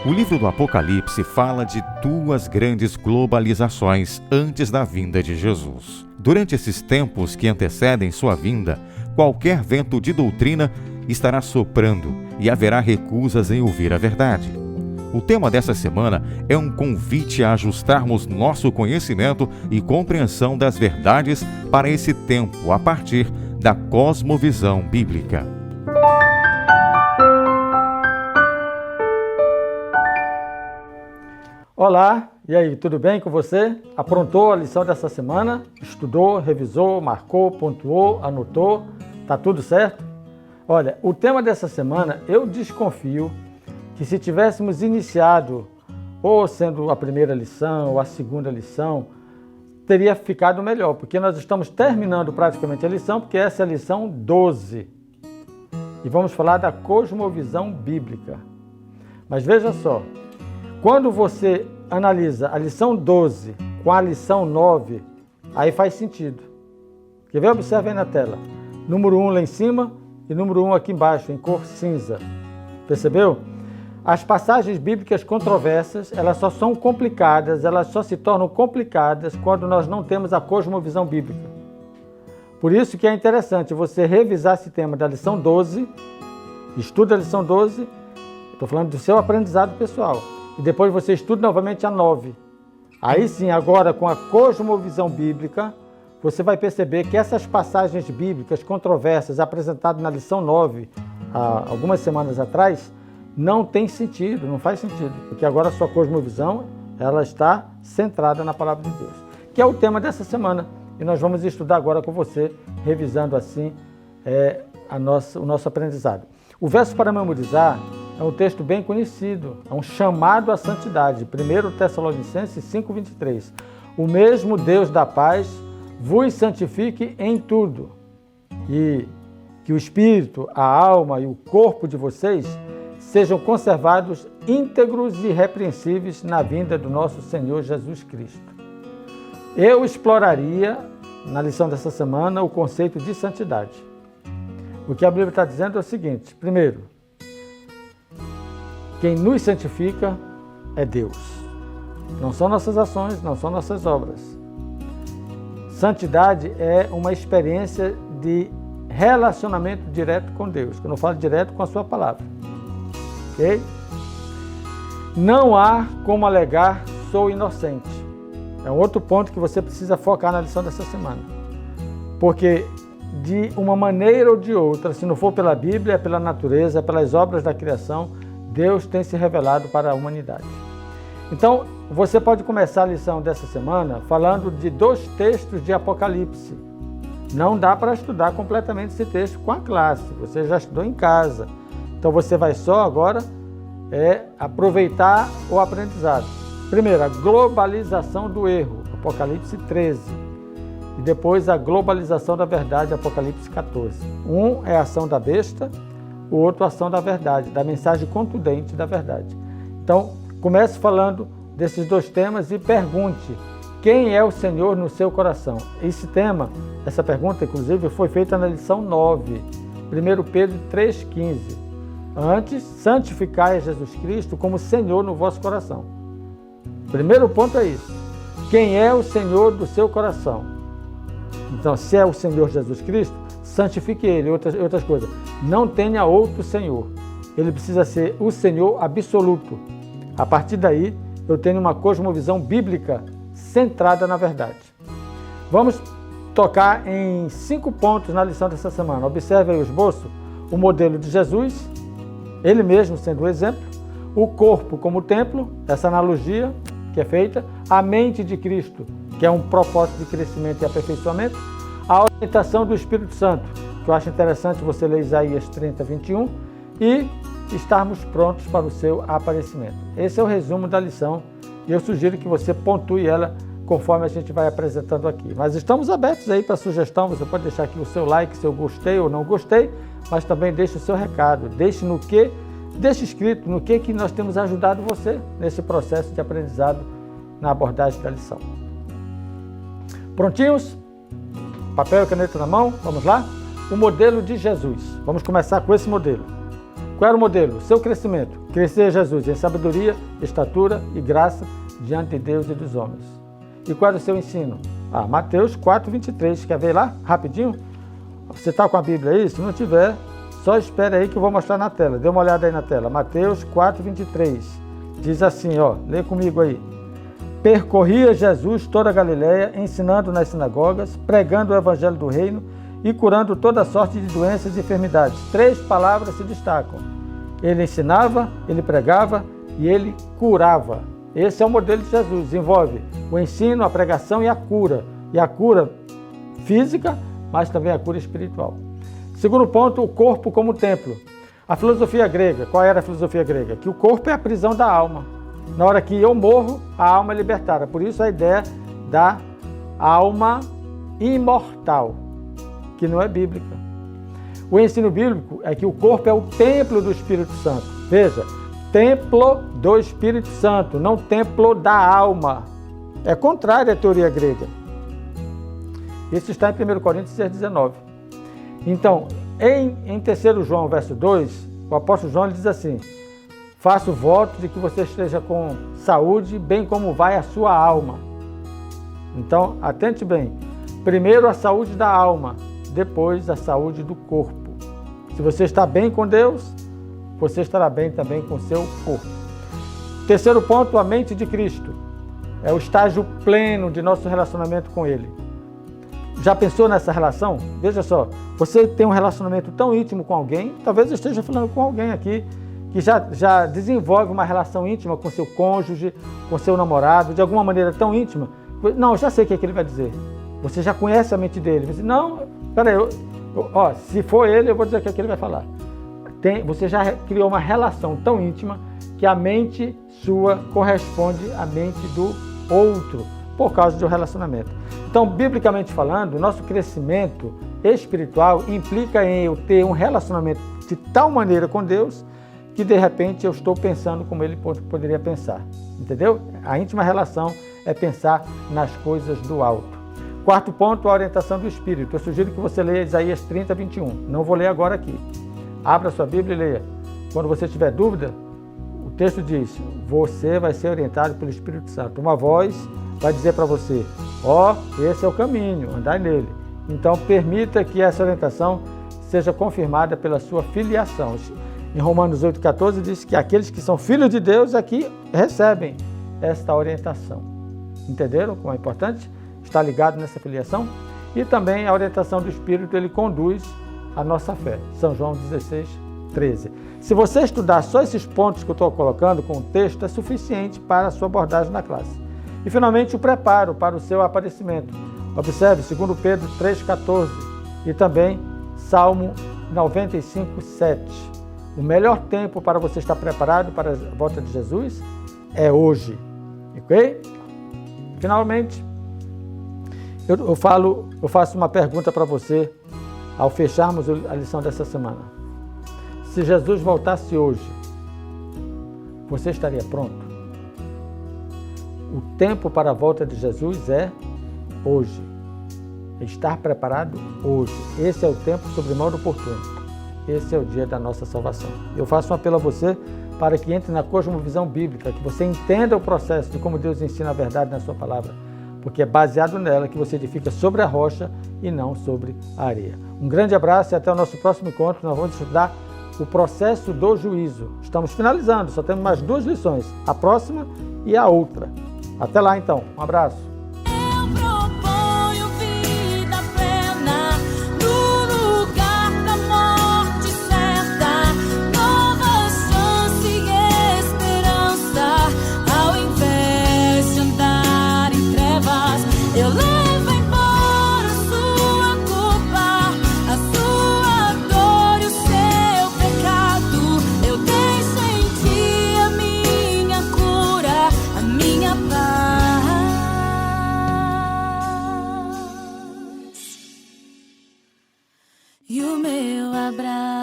O livro do Apocalipse fala de duas grandes globalizações antes da vinda de Jesus. Durante esses tempos que antecedem sua vinda, qualquer vento de doutrina estará soprando e haverá recusas em ouvir a verdade. O tema dessa semana é um convite a ajustarmos nosso conhecimento e compreensão das verdades para esse tempo a partir da cosmovisão bíblica. Olá, e aí, tudo bem com você? Aprontou a lição dessa semana? Estudou, revisou, marcou, pontuou, anotou? Tá tudo certo? Olha, o tema dessa semana, eu desconfio que se tivéssemos iniciado, ou sendo a primeira lição, ou a segunda lição, teria ficado melhor, porque nós estamos terminando praticamente a lição, porque essa é a lição 12. E vamos falar da cosmovisão bíblica. Mas veja só, quando você analisa a lição 12 com a lição 9, aí faz sentido. Quer ver? Observe aí na tela. Número 1 lá em cima e número 1 aqui embaixo, em cor cinza. Percebeu? As passagens bíblicas controversas, elas só são complicadas, elas só se tornam complicadas quando nós não temos a cosmovisão bíblica. Por isso que é interessante você revisar esse tema da lição 12, estuda a lição 12, estou falando do seu aprendizado pessoal. E depois você estuda novamente a 9. Aí sim, agora com a cosmovisão bíblica, você vai perceber que essas passagens bíblicas controversas apresentadas na lição 9, há algumas semanas atrás, não tem sentido, não faz sentido. Porque agora a sua cosmovisão, ela está centrada na palavra de Deus. Que é o tema dessa semana. E nós vamos estudar agora com você, revisando assim o nosso aprendizado. O verso para memorizar é um texto bem conhecido, é um chamado à santidade. 1 Tessalonicenses 5:23. O mesmo Deus da paz vos santifique em tudo, e que o espírito, a alma e o corpo de vocês sejam conservados íntegros e irrepreensíveis na vinda do nosso Senhor Jesus Cristo. Eu exploraria, na lição dessa semana, o conceito de santidade. O que a Bíblia está dizendo é o seguinte: primeiro, quem nos santifica é Deus. Não são nossas ações, não são nossas obras. Santidade é uma experiência de relacionamento direto com Deus. Quando eu falo direto, com a sua palavra. Ok? Não há como alegar sou inocente. É um outro ponto que você precisa focar na lição dessa semana. Porque de uma maneira ou de outra, se não for pela Bíblia, é pela natureza, é pelas obras da criação, Deus tem se revelado para a humanidade. Então, você pode começar a lição dessa semana falando de 2 textos de Apocalipse. Não dá para estudar completamente esse texto com a classe, você já estudou em casa. Então, você vai só agora aproveitar o aprendizado. Primeiro, a globalização do erro, Apocalipse 13. E depois a globalização da verdade, Apocalipse 14. Um é a ação da besta, o outro a ação da verdade, da mensagem contundente da verdade. Então, comece falando desses 2 temas e pergunte: quem é o Senhor no seu coração? Esse tema, essa pergunta, inclusive, foi feita na lição 9, 1 Pedro 3,15. Antes, santificai a Jesus Cristo como Senhor no vosso coração. Primeiro ponto é isso. Quem é o Senhor do seu coração? Então, se é o Senhor Jesus Cristo, santifique Ele. Outras coisas. Não tenha outro Senhor. Ele precisa ser o Senhor absoluto. A partir daí, eu tenho uma cosmovisão bíblica centrada na verdade. Vamos tocar em 5 pontos na lição dessa semana. Observe aí o esboço. O modelo de Jesus, Ele mesmo sendo o exemplo. O corpo como templo, essa analogia que é feita. A mente de Cristo, que é um propósito de crescimento e aperfeiçoamento. A orientação do Espírito Santo, que eu acho interessante você ler Isaías 30:21, e estarmos prontos para o seu aparecimento. Esse é o resumo da lição e eu sugiro que você pontue ela conforme a gente vai apresentando aqui. Mas estamos abertos aí para sugestão, você pode deixar aqui o seu like, se eu gostei ou não gostei, mas também deixe o seu recado, deixe escrito no que nós temos ajudado você nesse processo de aprendizado na abordagem da lição. Prontinhos? Papel e caneta na mão, vamos lá? O modelo de Jesus. Vamos começar com esse modelo. Qual era o modelo? Seu crescimento. Crescer Jesus em sabedoria, estatura e graça diante de Deus e dos homens. E qual era o seu ensino? Mateus 4:23. Quer ver lá? Rapidinho? Você está com a Bíblia aí? Se não tiver, só espere aí que eu vou mostrar na tela. Dê uma olhada aí na tela. Mateus 4:23. Diz assim, lê comigo aí. Percorria Jesus toda a Galileia, ensinando nas sinagogas, pregando o evangelho do reino e curando toda sorte de doenças e enfermidades. 3 palavras se destacam. Ele ensinava, ele pregava e ele curava. Esse é o modelo de Jesus. Envolve o ensino, a pregação e a cura. E a cura física, mas também a cura espiritual. Segundo ponto, o corpo como templo. A filosofia grega, qual era a filosofia grega? Que o corpo é a prisão da alma. Na hora que eu morro, a alma é libertada. Por isso a ideia da alma imortal, que não é bíblica. O ensino bíblico é que o corpo é o templo do Espírito Santo. Veja, templo do Espírito Santo, não templo da alma. É contrário à teoria grega. Isso está em 1 Coríntios 6,19. Então, em 3 João, verso 2, o apóstolo João diz assim: faço voto de que você esteja com saúde, bem como vai a sua alma. Então, atente bem. Primeiro a saúde da alma, depois a saúde do corpo. Se você está bem com Deus, você estará bem também com o seu corpo. Terceiro ponto, a mente de Cristo. É o estágio pleno de nosso relacionamento com Ele. Já pensou nessa relação? Veja só, você tem um relacionamento tão íntimo com alguém, talvez eu esteja falando com alguém aqui, que já desenvolve uma relação íntima com seu cônjuge, com seu namorado, de alguma maneira tão íntima. Não, já sei o que ele vai dizer. Você já conhece a mente dele. Você, não, peraí, se for ele, eu vou dizer o que ele vai falar. Você já criou uma relação tão íntima que a mente sua corresponde à mente do outro, por causa do relacionamento. Então, biblicamente falando, o nosso crescimento espiritual implica em eu ter um relacionamento de tal maneira com Deus que, de repente, eu estou pensando como Ele poderia pensar. Entendeu? A íntima relação é pensar nas coisas do alto. Quarto ponto, a orientação do Espírito. Eu sugiro que você leia Isaías 30:21. Não vou ler agora aqui. Abra sua Bíblia e leia. Quando você tiver dúvida, o texto diz: você vai ser orientado pelo Espírito Santo. Uma voz vai dizer para você: esse é o caminho, andai nele. Então, permita que essa orientação seja confirmada pela sua filiação. Em Romanos 8,14 diz que aqueles que são filhos de Deus aqui recebem esta orientação. Entenderam como é importante estar ligado nessa filiação? E também a orientação do Espírito, ele conduz a nossa fé. São João 16:13. Se você estudar só esses pontos que eu estou colocando com o texto, é suficiente para a sua abordagem na classe. E, finalmente, o preparo para o seu aparecimento. Observe 2 Pedro 3,14 e também Salmo 95:7. O melhor tempo para você estar preparado para a volta de Jesus é hoje. Ok? Finalmente, eu faço uma pergunta para você ao fecharmos a lição dessa semana. Se Jesus voltasse hoje, você estaria pronto? O tempo para a volta de Jesus é hoje. Estar preparado hoje. Esse é o tempo sobremodo oportuno. Esse é o dia da nossa salvação. Eu faço um apelo a você para que entre na cosmovisão bíblica, que você entenda o processo de como Deus ensina a verdade na sua palavra, porque é baseado nela que você edifica sobre a rocha e não sobre a areia. Um grande abraço e até o nosso próximo encontro. Nós vamos estudar o processo do juízo. Estamos finalizando, só temos mais 2 lições, a próxima e a outra. Até lá, então. Um abraço. Eu proponho vida plena no lugar da morte certa, nova chance e esperança. Ao invés de andar em trevas, eu levo embora a sua culpa, a sua dor e o seu pecado. Eu deixo em ti a minha cura, a minha paz e o meu abraço.